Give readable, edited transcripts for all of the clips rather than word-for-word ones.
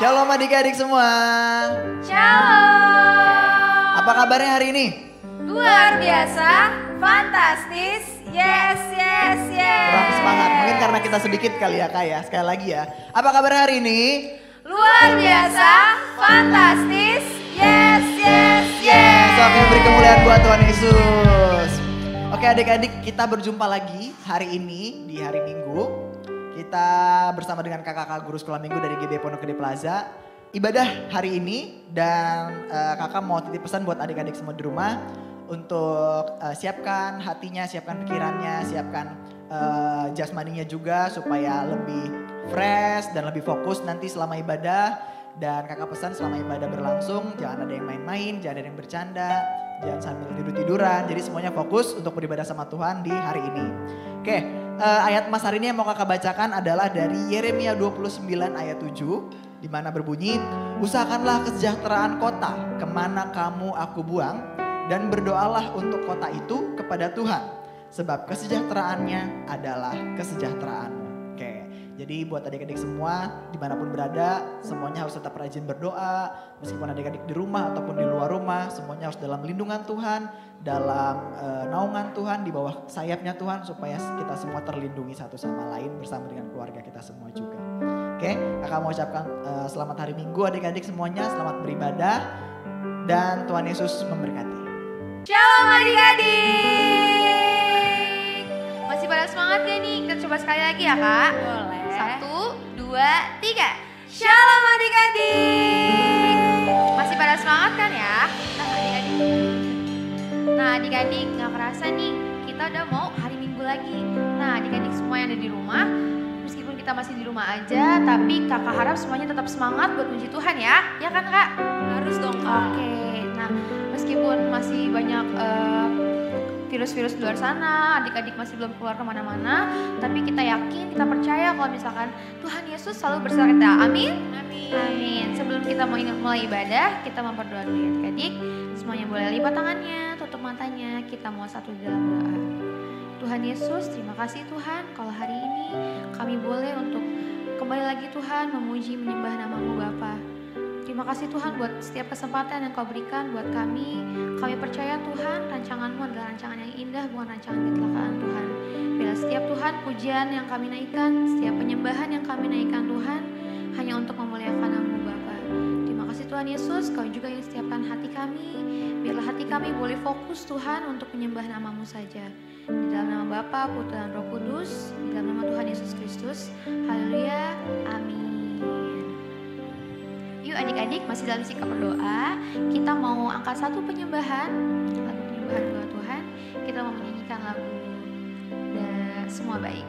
Shalom adik-adik semua. Shalom. Apa kabarnya hari ini? Luar biasa, fantastis, yes. Kurang semangat, mungkin karena kita sedikit kali ya Kak ya. Sekali lagi ya. Apa kabarnya hari ini? Luar biasa, fantastis, yes. Oke, beri kemuliaan buat Tuhan Yesus. Oke adik-adik, kita berjumpa lagi hari ini di hari Minggu. Kita bersama dengan kakak-kakak guru sekolah minggu dari GB Pondok Gede Plaza. Ibadah hari ini dan kakak mau titip pesan buat adik-adik semua di rumah. Untuk siapkan hatinya, siapkan pikirannya, siapkan jasmaninya juga supaya lebih fresh dan lebih fokus nanti selama ibadah. Dan kakak pesan selama ibadah berlangsung jangan ada yang main-main, jangan ada yang bercanda, jangan sambil tidur-tiduran. Jadi semuanya fokus untuk beribadah sama Tuhan di hari ini. Oke, ayat Mas hari ini yang mau kakak bacakan adalah dari Yeremia 29 ayat 7. Di mana berbunyi, usahakanlah kesejahteraan kota kemana kamu aku buang. Dan berdoalah untuk kota itu kepada Tuhan. Sebab kesejahteraannya adalah kesejahteraanmu. Oke, jadi buat adik-adik semua dimanapun berada, semuanya harus tetap rajin berdoa. Meskipun adik-adik di rumah ataupun di luar rumah, semuanya harus dalam lindungan Tuhan, dalam naungan Tuhan, di bawah sayapnya Tuhan, supaya kita semua terlindungi satu sama lain bersama dengan keluarga kita semua juga. Oke, kakak mau ucapkan selamat hari Minggu adik-adik semuanya, selamat beribadah dan Tuhan Yesus memberkati. Shalom adik-adik. Masih pada semangat gak nih? Kita coba sekali lagi ya kak. Boleh. 1, 2, 3. Shalom adik-adik. Masih pada semangat kan ya? Nah adik-adik gak kerasa nih kita udah mau hari Minggu lagi. Nah adik-adik semua yang ada di rumah, meskipun kita masih di rumah aja, tapi kakak harap semuanya tetap semangat buat puji Tuhan ya. Ya kan kak? Harus dong kak. Oke, nah meskipun masih banyak virus-virus di luar sana, adik-adik masih belum keluar kemana-mana, tapi kita yakin, kita percaya kalau misalkan Tuhan Yesus selalu bersama kita. Amin? Amin. Sebelum kita mau mulai ibadah, kita memperdoa dulu ya adik-adik. Semuanya boleh lipat tangannya, tutup matanya, kita mau satu di dalam doa. Tuhan Yesus, terima kasih Tuhan kalau hari ini kami boleh untuk kembali lagi Tuhan memuji menyembah nama-Mu Bapa. Terima kasih Tuhan buat setiap kesempatan yang Kau berikan buat kami. Kami percaya Tuhan rancangan-Mu adalah rancangan yang indah, bukan rancangan kecelakaan Tuhan. Bila setiap Tuhan pujian yang kami naikkan, setiap penyembahan yang kami naikkan Tuhan, hanya untuk memuliakan nama-Mu Bapa. Terima kasih Tuhan Yesus, Kau juga yang setiapkan hati kami. Biarlah hati kami boleh fokus Tuhan untuk menyembah nama-Mu saja. Di dalam nama Bapa, Putra dan Roh Kudus, di dalam nama Tuhan Yesus Kristus. Haleluya, amin. Yuk adik-adik masih dalam sikap berdoa. Kita mau angkat satu penyembahan, lagu penyembahan buat Tuhan. Kita mau menyanyikan lagu Semua Baik.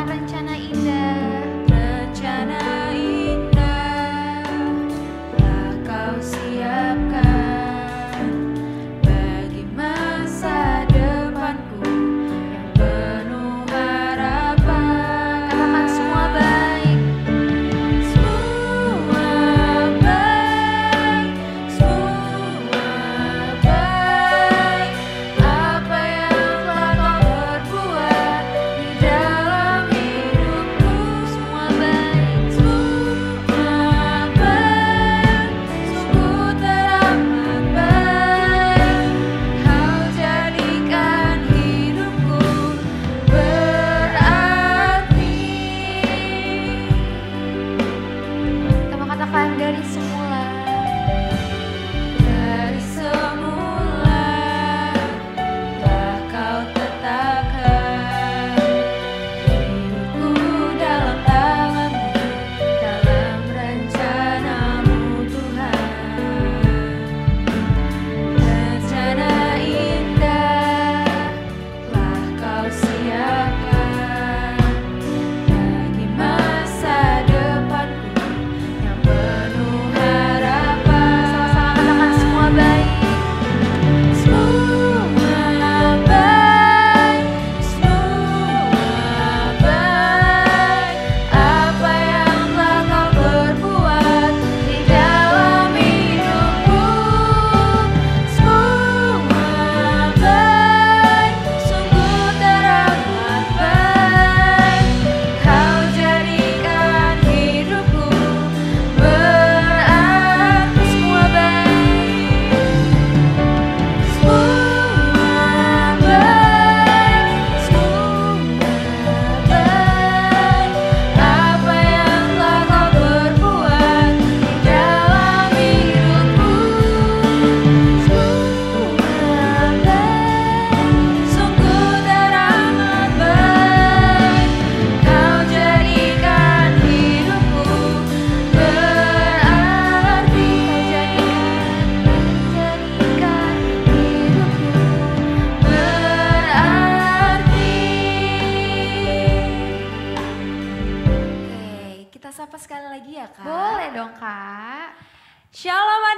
Rencana indah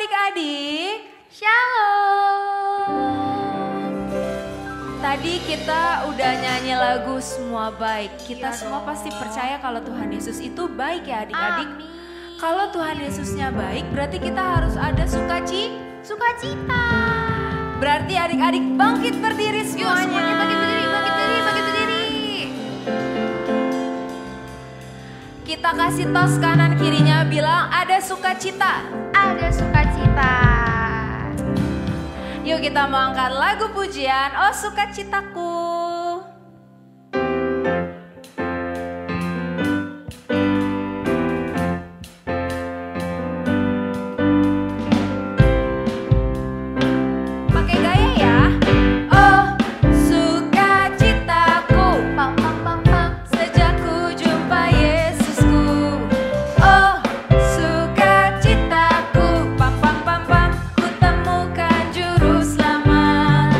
adik-adik. Shalom. Tadi kita udah nyanyi lagu Semua Baik. Kita Iya semua dong. pasti percaya kalau Tuhan Yesus itu baik ya adik-adik. Amin. Kalau Tuhan Yesusnya baik berarti kita harus ada Sukacita. Berarti adik-adik bangkit berdiri Yuk semuanya. semuanya bangkit berdiri, bangkit berdiri, bangkit berdiri. Kita kasih tos kanan kirinya bilang ada sukacita. Ada sukacita. Yuk kita mau angkat lagu pujian Oh Sukacitaku. Pakai gaya ya. Oh sukacitaku, Pam pam pam pam. sejak ku jumpa Yesusku. Oh sukacitaku, pam pam pam pam, ku temukan juru selamat.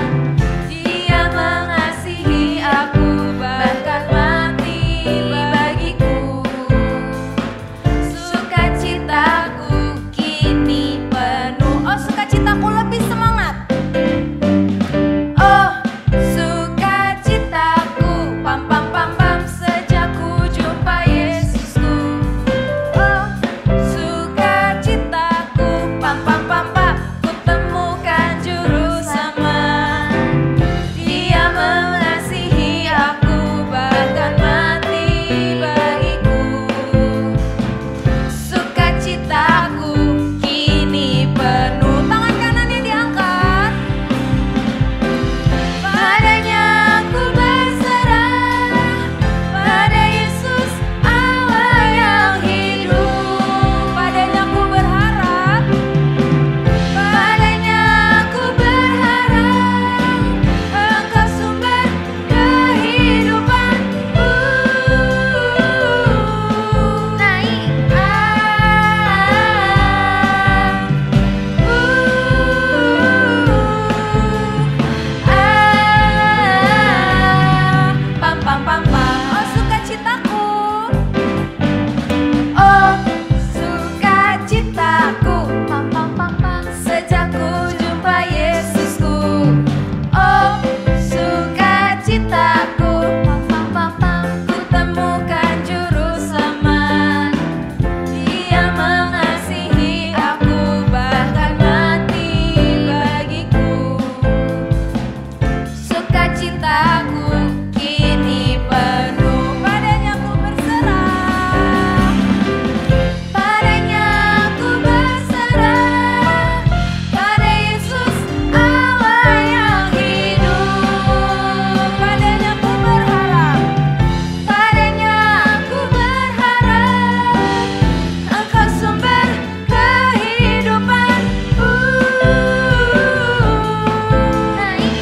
Dia mengasihi aku, bahkan mati bagiku. Sukacitaku kini penuh. Oh sukacitaku lebih semangat. Oh sukacitaku, pam pam pam pam, sejak ku jumpa Yesusku. Oh sukacitaku, pam pam pam pam, ku temukan juru selamat. Dia mengasihi aku, bahkan mati bagiku. Sukacitaku kini penuh. Tangan kanannya diangkat. Padanya aku berserah, pada Yesus Allah yang hidup. Padanya aku berharap, padanya aku berharap, Engkau sumber kehidupanku. Naik. Pam pam pam pam. Oh sukacitaku. Oh sukacitaku, Pam pam pam pam. sejak ku jumpa Yesusku. Oh sukacitaku, Pam pam pam pam. ku temukan juru selamat. Dia mengasihi aku, bahkan mati bagiku. Sukacitaku kini penuh. Padanya ku berserah, padanya ku berserah, pada Yesus Allah yang hidup. Padanya ku berharap, padanya ku berharap, Engkau sumber kehidupanku. Naik.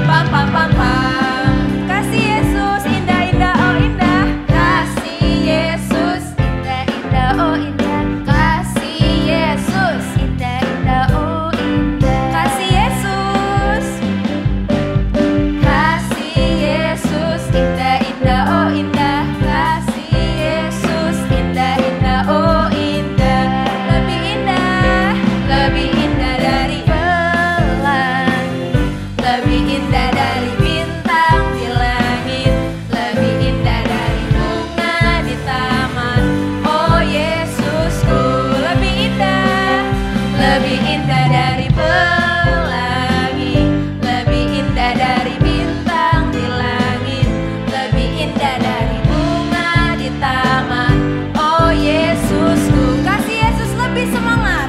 Pam pam pam pam. Kasih Yesus indah indah oh indah. Kasih Yesus Indah indah oh indah. kasih Yesus Indah indah oh indah. kasih Yesus kasih Yesus indah indah oh indah. Kasih Yesus indah indah oh indah. Lebih indah dari pelangi, lebih indah dari bintang di langit, lebih indah dari bunga di taman. Oh Yesusku, lebih indah dari pelangi, lebih indah dari bintang di langit, lebih indah dari bunga di taman. Oh Yesusku, kasih Yesus lebih semangat.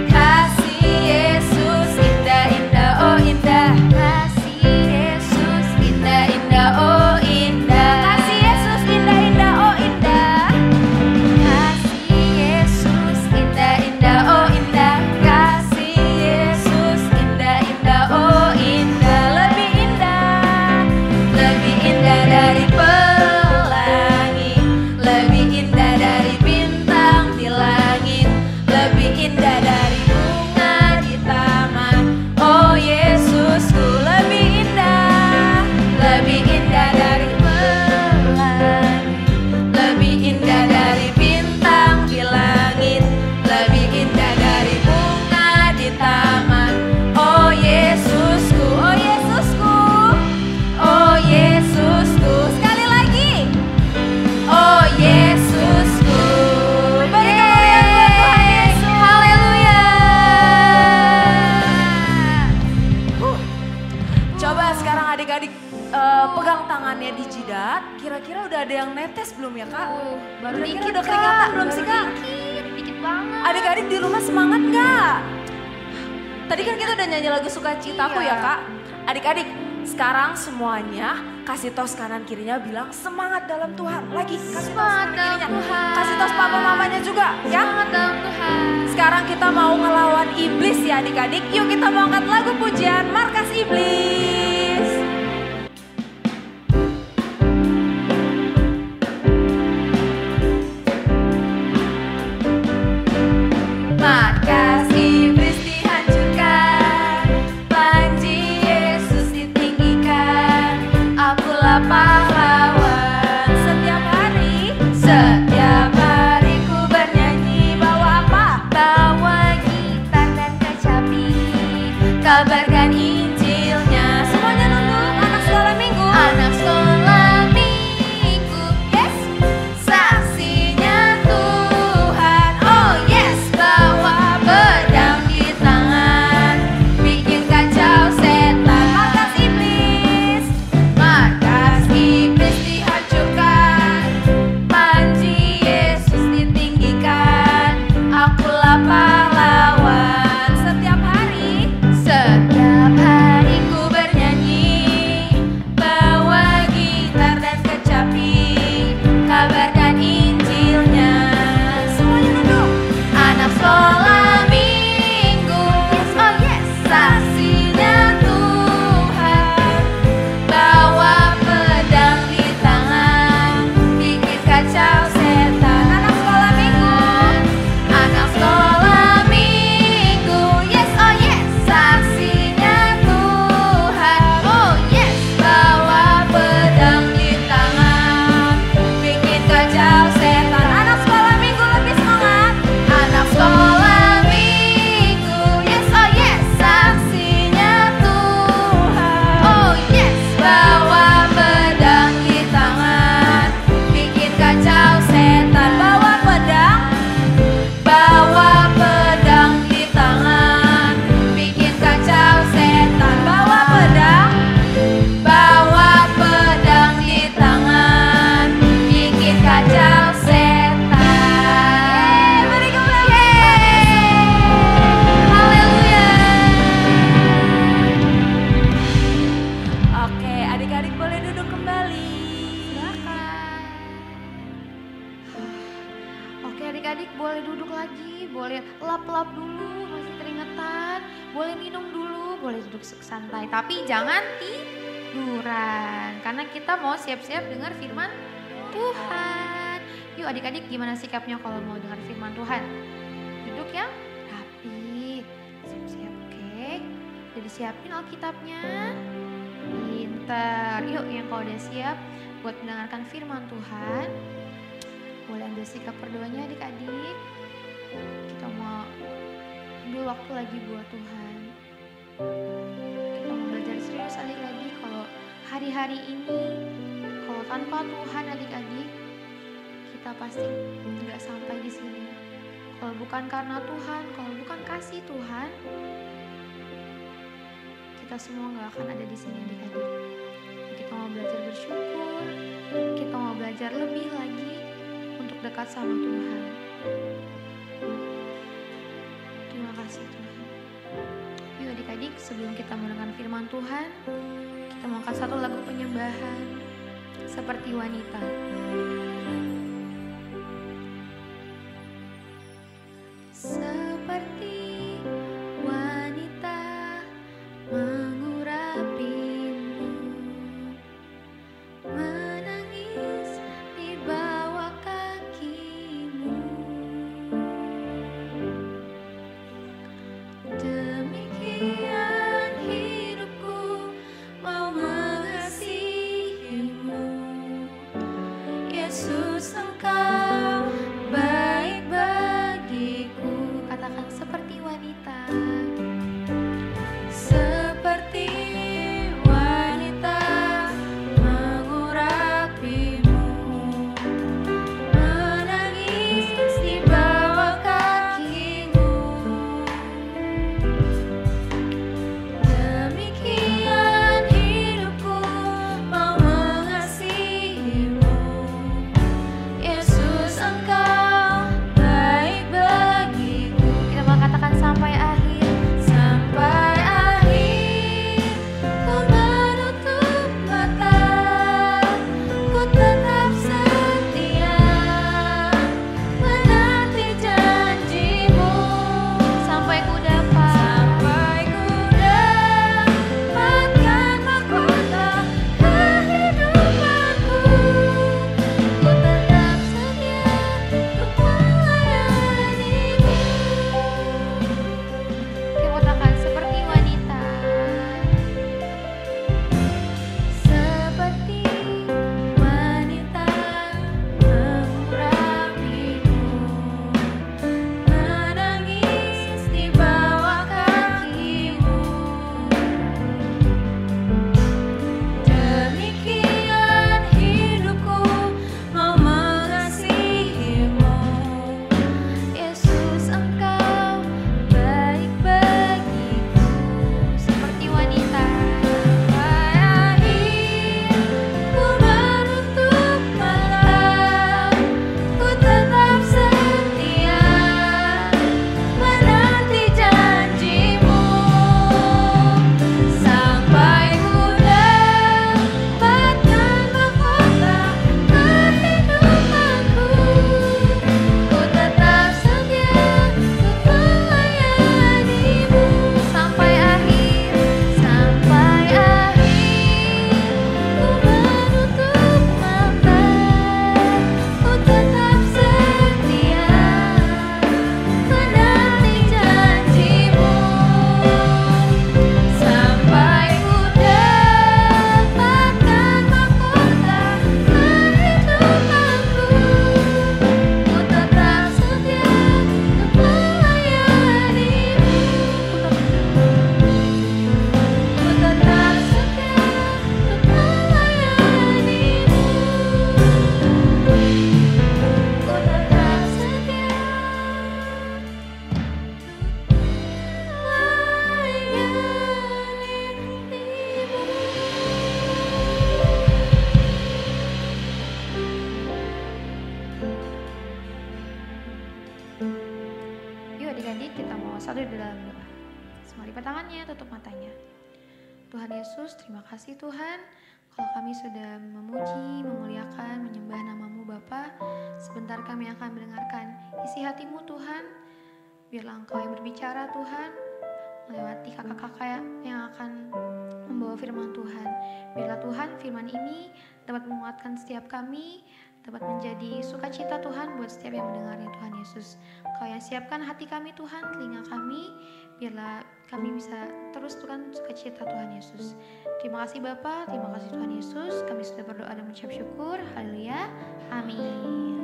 Kasih Yesus indah indah oh indah. Kasih Yesus Indah indah oh indah. Kasih Yesus indah indah oh indah. Kasih Yesus Indah indah oh indah. Kasih Yesus indah indah oh indah. Coba sekarang adik-adik pegang tangannya di jidat. Kira-kira udah ada yang netes belum ya kak? Baru Kira-kira dikit udah Kak, keringatan belum baru sih kak? Dikit banget. Adik-adik di rumah semangat nggak? Tadi kan kita udah nyanyi lagu Sukacitaku Iya. ya kak? Adik-adik sekarang semuanya kasih tos kanan kirinya bilang semangat dalam Tuhan. Lagi kasih tos Semangat kanan dalam kirinya. Tuhan. Kasih tos papa mamanya juga ya. Semangat dalam Tuhan. Sekarang kita mau ngelawan iblis ya adik-adik. Yuk kita mau angkat lagu pujian Markas Iblis. Markas iblis dihancurkan, panji Yesus ditinggikan. Akulah pahlawan setiap hari ku bernyanyi. Bawa apa? Bawa gitar dan kecapi. Kabarkan Injilnya. Semuanya nunduk, anak sekolah minggu. Anak sekolah minggu. Yes, saksinya Tuhan. Oh yes, bawa pedang di tangan, bikin kacau setan. Markas iblis dihancurkan, panji Yesus ditinggikan. Akulah pahlawan setiap hari ku bernyanyi. Bawa gitar dan kecapi, kabarkan Injilnya. Semuanya nunduk. Anak sekolah minggu. Yes, oh yes. Saksinya Tuhan. Bawa pedang di tangan, bikin kacau setan. Anak sekolah minggu. Anak sekolah minggu. Yes, oh yes. Saksinya Tuhan. Oh yes. Bawa pedang di tangan, bikin kacau setan. Anak sekolah minggu lebih semangat. Anak sekolah minggu. Yes, oh yes. Saksinya Tuhan. Oh yes. Bawa pedang di tangan, bikin kacau setan. Bawa pedang di tangan, bikin kacau setan. Bawa pedang di tangan, bikin kacau setan. Beri Haleluya. Oke, adik-adik boleh duduk kembali. Oke adik-adik boleh duduk lagi, boleh lap-lap dulu, masih keringetan, boleh minum dulu, boleh duduk santai, tapi jangan tiduran, karena kita mau siap-siap dengar firman Tuhan. Yuk adik-adik gimana sikapnya kalau mau dengar firman Tuhan? Duduk ya, rapi, siap-siap, oke. Udah disiapin Alkitabnya? Pinter. Yuk yang kalau udah siap buat mendengarkan firman Tuhan, boleh ambil sikap berdoanya adik-adik. Kita mau ambil waktu lagi buat Tuhan. Kita mau belajar serius adik-adik. Kalau hari-hari ini, kalau tanpa Tuhan adik-adik, kita pasti nggak sampai di sini. Kalau bukan karena Tuhan, kalau bukan kasih Tuhan, kita semua nggak akan ada di sini adik-adik. Kita mau belajar bersyukur, kita mau belajar lebih lagi untuk dekat sama Tuhan. Terima kasih Tuhan. Yuk adik-adik, sebelum kita mendengar firman Tuhan, kita mau angkat satu lagu penyembahan seperti wanita. Seperti wanita mengurapimu, menangis di bawah kakimu. Demikian hidupku mau mengasihimu, Yesus. tutup matanya. Tuhan Yesus, terima kasih Tuhan, kalau kami sudah memuji, memuliakan, menyembah nama-Mu Bapa. Sebentar kami akan mendengarkan isi hati-Mu Tuhan. Biarlah Engkau yang berbicara Tuhan, melewati kakak-kakak yang akan membawa firman Tuhan. Biarlah Tuhan firman ini dapat menguatkan setiap kami, dapat menjadi sukacita Tuhan buat setiap yang mendengarnya Tuhan Yesus. Kau yang siapkan hati kami Tuhan, telinga kami, biarlah kami bisa terus Tuhan sukacita Tuhan Yesus. Terima kasih Bapa, terima kasih Tuhan Yesus. Kami sudah berdoa dan mengucap syukur. Haleluya. Amin.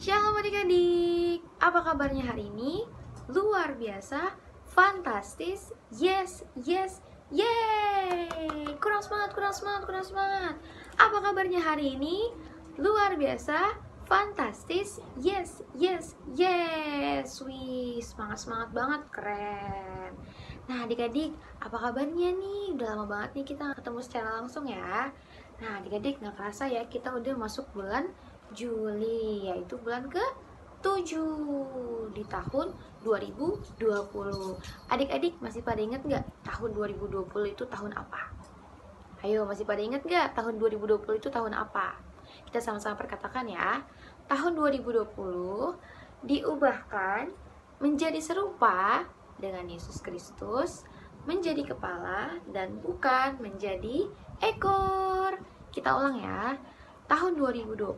Shalom adik-adik. Apa kabarnya hari ini? Luar biasa, fantastis, yes, yes, yeay. Kurang semangat. Apa kabarnya hari ini? Luar biasa, fantastis, yes, yes, yes. Wih, semangat banget, keren. Nah adik-adik, apa kabarnya nih? Udah lama banget nih kita ketemu secara langsung ya. Nah adik-adik, gak kerasa ya kita udah masuk bulan Juli, yaitu bulan ke-7 di tahun 2020. Adik-adik masih pada ingat gak tahun 2020 itu tahun apa? Ayo, masih pada ingat gak tahun 2020 itu tahun apa? Kita sama-sama perkatakan ya. Tahun 2020 diubahkan menjadi serupa dengan Yesus Kristus, menjadi kepala dan bukan menjadi ekor. Kita ulang ya. Tahun 2020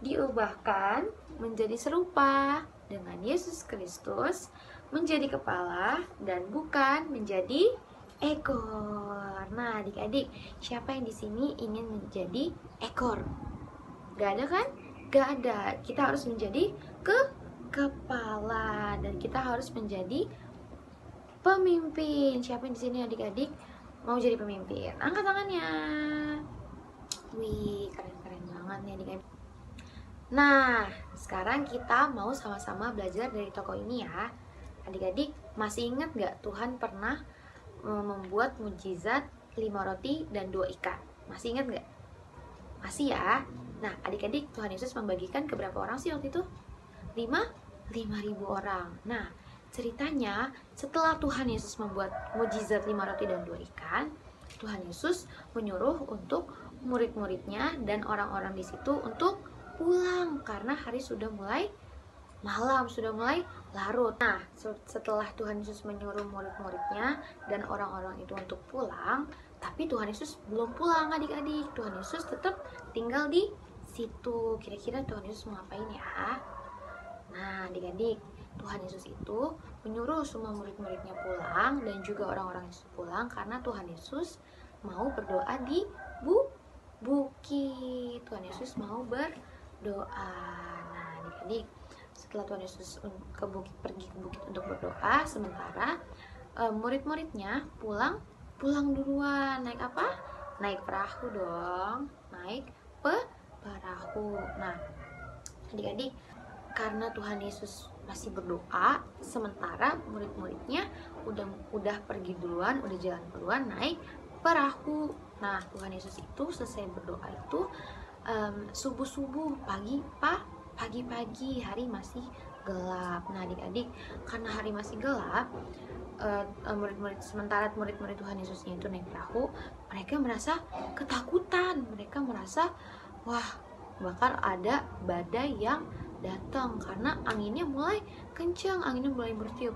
diubahkan menjadi serupa dengan Yesus Kristus, menjadi kepala dan bukan menjadi ekor. Nah, adik-adik, siapa yang di sini ingin menjadi ekor? Gak ada kan? Gak ada. Kita harus menjadi kepala dan kita harus menjadi pemimpin. Siapa yang di sini adik-adik mau jadi pemimpin? Angkat tangannya. Wih, keren-keren banget nih adik-adik. Nah, sekarang kita mau sama-sama belajar dari tokoh ini ya. Adik-adik, masih ingat gak Tuhan pernah membuat mukjizat 5 roti dan 2 ikan? Masih ingat gak? Masih ya? Nah, adik-adik, Tuhan Yesus membagikan ke berapa orang sih waktu itu? 5.000 orang. Nah, ceritanya setelah Tuhan Yesus membuat mukjizat 5 roti dan 2 ikan, Tuhan Yesus menyuruh untuk murid-muridnya dan orang-orang di situ untuk pulang karena hari sudah mulai malam, sudah mulai larut. Nah, setelah Tuhan Yesus menyuruh murid-muridnya dan orang-orang itu untuk pulang, tapi Tuhan Yesus belum pulang adik-adik. Tuhan Yesus tetap tinggal di situ. Kira-kira Tuhan Yesus mau ngapain ya? Nah, adik-adik, Tuhan Yesus itu menyuruh semua murid-muridnya pulang dan juga orang-orang Yesus pulang karena Tuhan Yesus mau berdoa di bukit. Tuhan Yesus mau berdoa. Nah, adik-adik, setelah Tuhan Yesus pergi ke bukit untuk berdoa, sementara murid-muridnya pulang duluan. Naik apa? Naik perahu dong. Naik perahu. Nah, adik-adik, karena Tuhan Yesus masih berdoa, sementara murid-muridnya udah pergi duluan, udah jalan duluan naik perahu. Nah, Tuhan Yesus itu selesai berdoa itu subuh-subuh, pagi-pagi, hari masih gelap. Nah, adik-adik, karena hari masih gelap, sementara murid-murid Tuhan Yesusnya itu naik perahu, mereka merasa ketakutan. Mereka merasa, wah, bakal ada badai yang datang karena anginnya mulai kencang, anginnya mulai bertiup.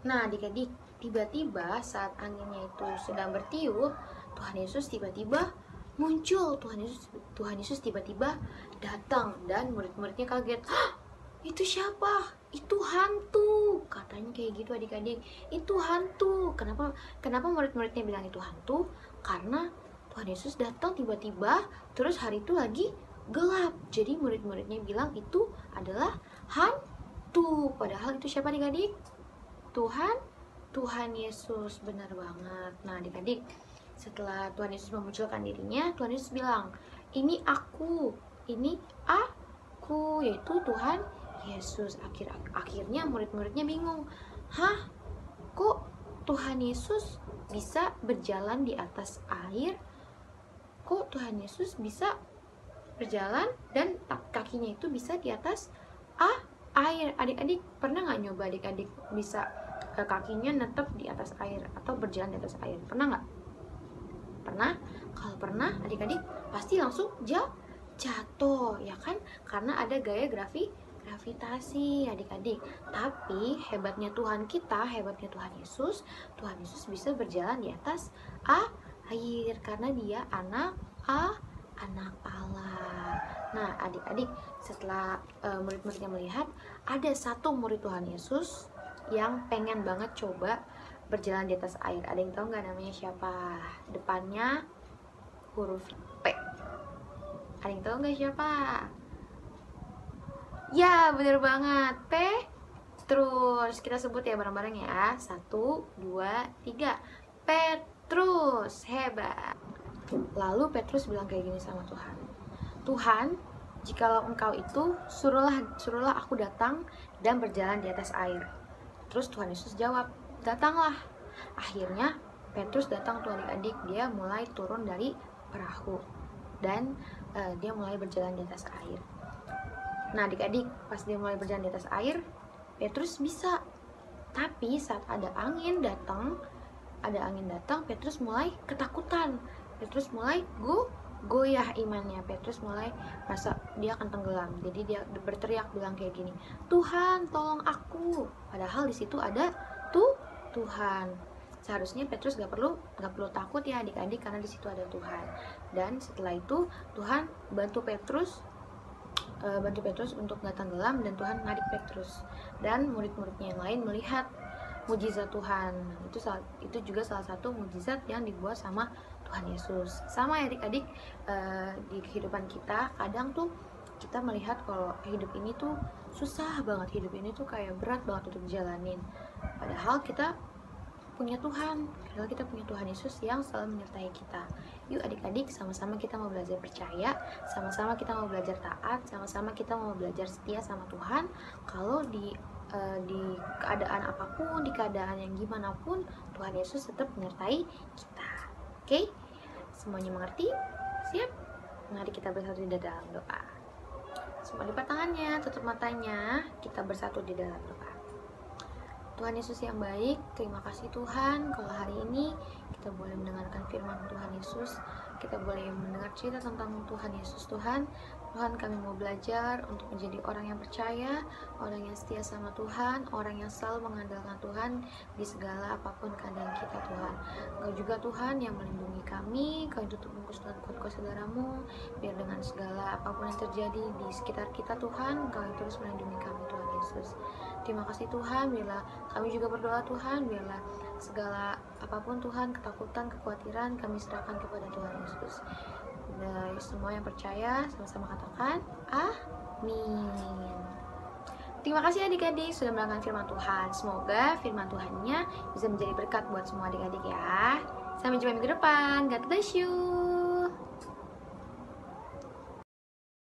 Nah, adik-adik, tiba-tiba saat anginnya itu sedang bertiup, Tuhan Yesus tiba-tiba muncul. Tuhan Yesus tiba-tiba datang dan murid-muridnya kaget. Hah, itu siapa? Itu hantu. Katanya kayak gitu adik-adik. Itu hantu. Kenapa murid-muridnya bilang itu hantu? Karena Tuhan Yesus datang tiba-tiba, terus hari itu lagi gelap. Jadi murid-muridnya bilang itu adalah hantu. Padahal itu siapa adik-adik? Tuhan Yesus, benar banget. Nah, adik-adik, setelah Tuhan Yesus memunculkan dirinya, Tuhan Yesus bilang, ini aku, yaitu Tuhan Yesus. Akhirnya murid-muridnya bingung. Hah? Kok Tuhan Yesus bisa berjalan di atas air? Kok Tuhan Yesus bisa berjalan dan kakinya itu bisa di atas air. Adik-adik pernah nggak nyoba adik-adik bisa kakinya netep di atas air atau berjalan di atas air? Pernah nggak? Pernah? Kalau pernah, adik-adik pasti langsung jatuh, ya kan? Karena ada gaya gravitasi, adik-adik. Tapi hebatnya Tuhan kita, hebatnya Tuhan Yesus bisa berjalan di atas air karena dia anak Allah. Nah, adik-adik, setelah murid-muridnya melihat, ada satu murid Tuhan Yesus yang pengen banget coba berjalan di atas air. Ada yang tahu nggak namanya siapa? Depannya huruf P. Ada yang tahu nggak siapa? Ya, bener banget. Petrus. Kita sebut ya bareng-bareng ya. 1, 2, 3. Petrus. Hebat. Lalu Petrus bilang kayak gini sama Tuhan. Tuhan, jikalau engkau itu, suruhlah aku datang dan berjalan di atas air. Terus Tuhan Yesus jawab, datanglah. Akhirnya Petrus datang tuh adik-adik. Dia mulai turun dari perahu dan dia mulai berjalan di atas air. Nah adik-adik, pas dia mulai berjalan di atas air, Petrus bisa. Tapi saat ada angin datang, Petrus mulai ketakutan. Petrus mulai goyah imannya. Petrus mulai merasa dia akan tenggelam. Jadi dia berteriak bilang kayak gini, Tuhan tolong aku. Padahal di situ ada Tuhan. Seharusnya Petrus gak perlu takut ya adik-adik, karena di situ ada Tuhan. Dan setelah itu Tuhan bantu Petrus untuk gak tenggelam, dan Tuhan narik Petrus. Dan murid-muridnya yang lain melihat mujizat Tuhan. Itu juga salah satu mujizat yang dibuat sama Tuhan Yesus. Sama ya adik-adik, di kehidupan kita kadang tuh kita melihat kalau hidup ini tuh susah banget, hidup ini tuh kayak berat banget untuk dijalanin. Padahal kita punya Tuhan, Yesus yang selalu menyertai kita. Yuk adik-adik, sama-sama kita mau belajar percaya, sama-sama kita mau belajar taat, sama-sama kita mau belajar setia sama Tuhan. Kalau di keadaan apapun, di keadaan yang gimana pun, Tuhan Yesus tetap menyertai kita. Oke? Semuanya mengerti? Siap? Mari kita bersatu di dalam doa. Semua lipat tangannya, tutup matanya, kita bersatu di dalam doa. Tuhan Yesus yang baik, terima kasih Tuhan kalau hari ini kita boleh mendengarkan firman Tuhan Yesus, kita boleh mendengar cerita tentang Tuhan Yesus. Tuhan kami mau belajar untuk menjadi orang yang percaya, orang yang setia sama Tuhan, orang yang selalu mengandalkan Tuhan di segala apapun keadaan kita Tuhan. Engkau juga Tuhan yang melindungi kami, Kau yang tutup bungkus dengan kuat saudaramu, biar dengan segala apapun yang terjadi di sekitar kita Tuhan, Kau yang terus melindungi kami Tuhan Yesus. Terima kasih Tuhan, biarlah kami juga berdoa Tuhan, biarlah segala apapun Tuhan, ketakutan, kekhawatiran kami serahkan kepada Tuhan Yesus. Dan semua yang percaya sama-sama katakan amin. Terima kasih adik-adik sudah mendengarkan firman Tuhan. Semoga firman Tuhannya bisa menjadi berkat buat semua adik-adik ya. Sampai jumpa minggu depan. God bless you.